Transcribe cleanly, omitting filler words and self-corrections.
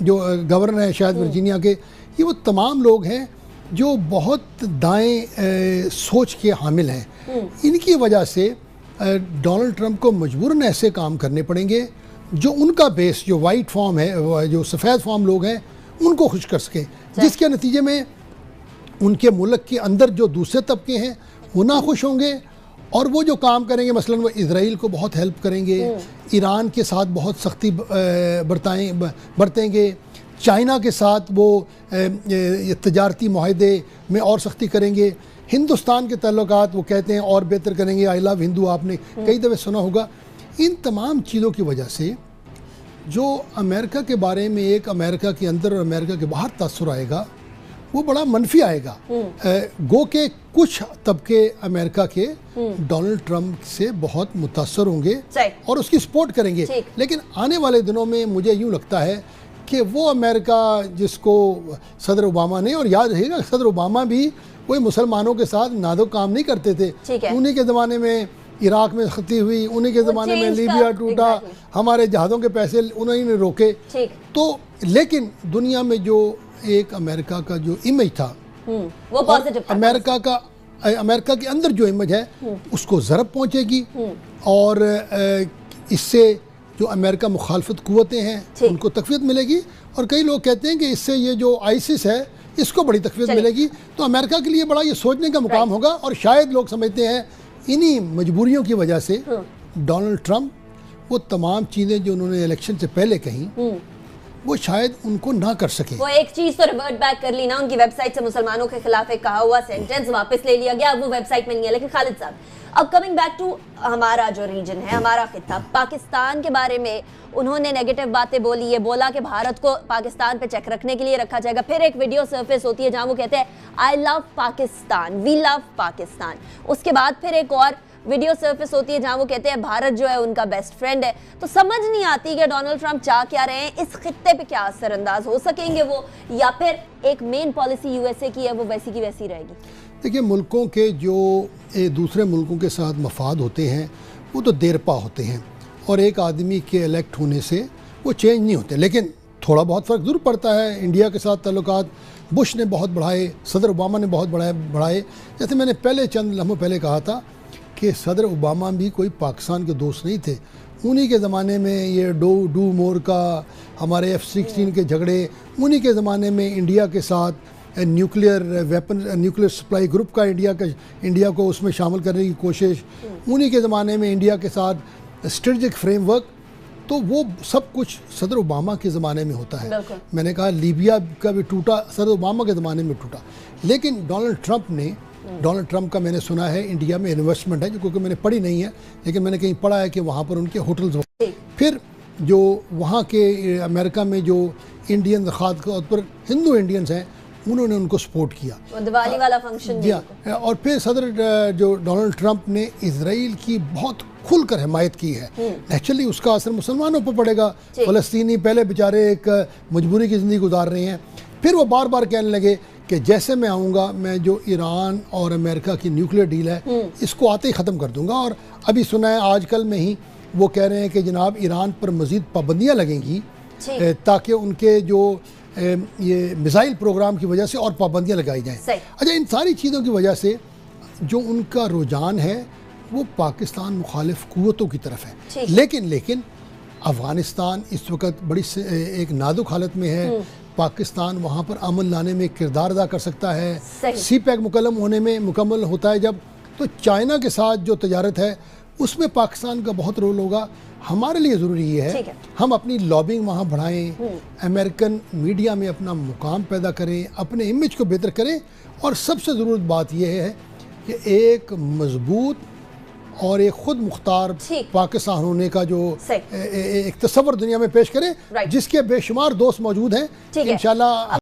जो गवर्नर है शायद वर्जीनिया के, ये वो तमाम लोग हैं जो बहुत दाएं सोच के हामिल हैं। इनकी वजह से डोनाल्ड ट्रंप को मजबूरन ऐसे काम करने पड़ेंगे जो उनका बेस, जो वाइट फॉर्म है, जो सफ़ेद फॉर्म लोग हैं, उनको खुश कर सके, जिसके नतीजे में उनके मुल्क के अंदर जो दूसरे तबके हैं वो ना खुश होंगे और वो जो काम करेंगे, मसलन वो इजराइल को बहुत हेल्प करेंगे, ईरान के साथ बहुत सख्ती बरतेंगे, चाइना के साथ वो तजारती माहदे में और सख्ती करेंगे, हिंदुस्तान के ताल्लुकात वो कहते हैं और बेहतर करेंगे। आई लव हिंदू आपने कई दफ़े सुना होगा। इन तमाम चीज़ों की वजह से जो अमेरिका के बारे में एक अमेरिका के अंदर और अमेरिका के बाहर तासुर आएगा वो बड़ा मनफी आएगा। गो के कुछ तबके अमेरिका के डोनाल्ड ट्रंप से बहुत मुतासर होंगे और उसकी सपोर्ट करेंगे, लेकिन आने वाले दिनों में मुझे यूँ लगता है कि वो अमेरिका जिसको सदर ओबामा ने, और याद रहेगा सदर ओबामा भी कोई मुसलमानों के साथ नादो काम नहीं करते थे, उन्हीं के ज़माने में इराक में खती हुई, उन्हीं के ज़माने में लीबिया टूटा, हमारे जहाज़ों के पैसे उन्हीं ने रोके। तो लेकिन दुनिया में जो एक अमेरिका का जो इमेज था वो पॉजिटिव, अमेरिका के अंदर जो इमेज है उसको ज़रब पहुंचेगी और इससे जो अमेरिका मुखालफत कुव्वतें हैं उनको तकवीत मिलेगी। और कई लोग कहते हैं कि इससे ये जो आईसिस है इसको बड़ी तकवीत मिलेगी। तो अमेरिका के लिए बड़ा ये सोचने का मुकाम होगा और शायद लोग समझते हैं इन्हीं मजबूरियों की वजह से डोनाल्ड ट्रंप वो तमाम चीज़ें जो उन्होंने इलेक्शन से पहले कहीं वो शायद उनको ना कर सके। वो एक चीज तो रिवर्ट बैक कर ली ना, उनकी वेबसाइट से मुसलमानों के खिलाफ एक कहा हुआ सेंटेंस वापस ले लिया गया, वो वेबसाइट में नहीं है। लेकिन खालिद साहब, अब कमिंग बैक टू हमारा जो रीजन है, हमारा खिता, पाकिस्तान के बारे में उन्होंने नेगेटिव बातें बोली है, बोला कि भारत को पाकिस्तान पे चेक रखने के लिए रखा जाएगा। फिर एक वीडियो सर्फेस होती है जहां वो कहते हैं I love Pakistan, we love Pakistan. उसके बाद फिर एक और वीडियो सर्फेस होती है जहां वो कहते हैं भारत जो है उनका बेस्ट फ्रेंड है। तो समझ नहीं आती कि डोनाल्ड ट्रंप चाह क्या रहे हैं, इस खित्ते पे क्या असरअंदाज हो सकेंगे वो, या फिर एक मेन पॉलिसी यूएसए की है वो वैसी की वैसी रहेगी। देखिए, मुल्कों के जो दूसरे मुल्कों के साथ मफाद होते हैं वो तो देरपा होते हैं और एक आदमी के इलेक्ट होने से वो चेंज नहीं होते, लेकिन थोड़ा बहुत फ़र्क ज़रूर पड़ता है। इंडिया के साथ ताल्लुकात बुश ने बहुत बढ़ाए, सदर ओबामा ने बहुत बढ़ाए। जैसे मैंने पहले चंद लम्हों पहले कहा था कि सदर ओबामा भी कोई पाकिस्तान के दोस्त नहीं थे। उन्हीं के ज़माने में ये डू मोर का, हमारे F-16 के झगड़े, उन्हीं के ज़माने में इंडिया के साथ न्यूक्लियर सप्लाई ग्रुप का इंडिया को उसमें शामिल करने की कोशिश, उन्हीं के ज़माने में इंडिया के साथ स्ट्रेटजिक फ्रेमवर्क, तो वो सब कुछ सदर ओबामा के ज़माने में होता है। मैंने कहा लीबिया का भी टूटा सदर ओबामा के ज़माने में टूटा, लेकिन डोनाल्ड ट्रंप का मैंने सुना है इंडिया में इन्वेस्टमेंट है, जो क्योंकि मैंने पढ़ी नहीं है लेकिन मैंने कहीं पढ़ा है कि वहाँ पर उनके होटल्स, फिर जो वहाँ के अमेरिका में जो इंडियन ख़ास तौर पर हिंदू इंडियंस हैं उन्होंने उनको सपोर्ट किया, दिवाली वाला फंक्शन दिया। और फिर सदर जो डोनाल्ड ट्रंप ने इजराइल की बहुत खुलकर हिमायत की है। एक्चुअली उसका असर मुसलमानों पर पड़ेगा, फ़लस्तीनी पहले बेचारे एक मजबूरी की ज़िंदगी गुजार रहे हैं। फिर वो बार बार कहने लगे कि जैसे मैं आऊँगा मैं जो ईरान और अमेरिका की न्यूक्लियर डील है इसको आते ही ख़त्म कर दूँगा। और अभी सुना है आजकल में ही वो कह रहे हैं कि जनाब ईरान पर मज़ीद पाबंदियाँ लगेंगी ताकि उनके जो ये मिसाइल प्रोग्राम की वजह से और पाबंदियाँ लगाई जाएं। अच्छा, इन सारी चीज़ों की वजह से जो उनका रुझान है वो पाकिस्तान मुखालिफ कुव्वतों की तरफ है। लेकिन अफ़गानिस्तान इस वक्त बड़ी एक नाजुक हालत में है। पाकिस्तान वहाँ पर अमन लाने में किरदार अदा कर सकता है। CPEC मुकम्मल होता है जब, तो चाइना के साथ जो तजारत है उसमें पाकिस्तान का बहुत रोल होगा। हमारे लिए ज़रूरी ये है हम अपनी लॉबिंग वहाँ बढ़ाएं, अमेरिकन मीडिया में अपना मुकाम पैदा करें, अपने इमेज को बेहतर करें। और सबसे ज़रूरत बात यह है कि एक मजबूत और एक खुद मुख्तार पाकिस्तान होने का जो एक तस्वर दुनिया में पेश करें, जिसके बेशुमार दोस्त मौजूद हैं। इंशाल्लाह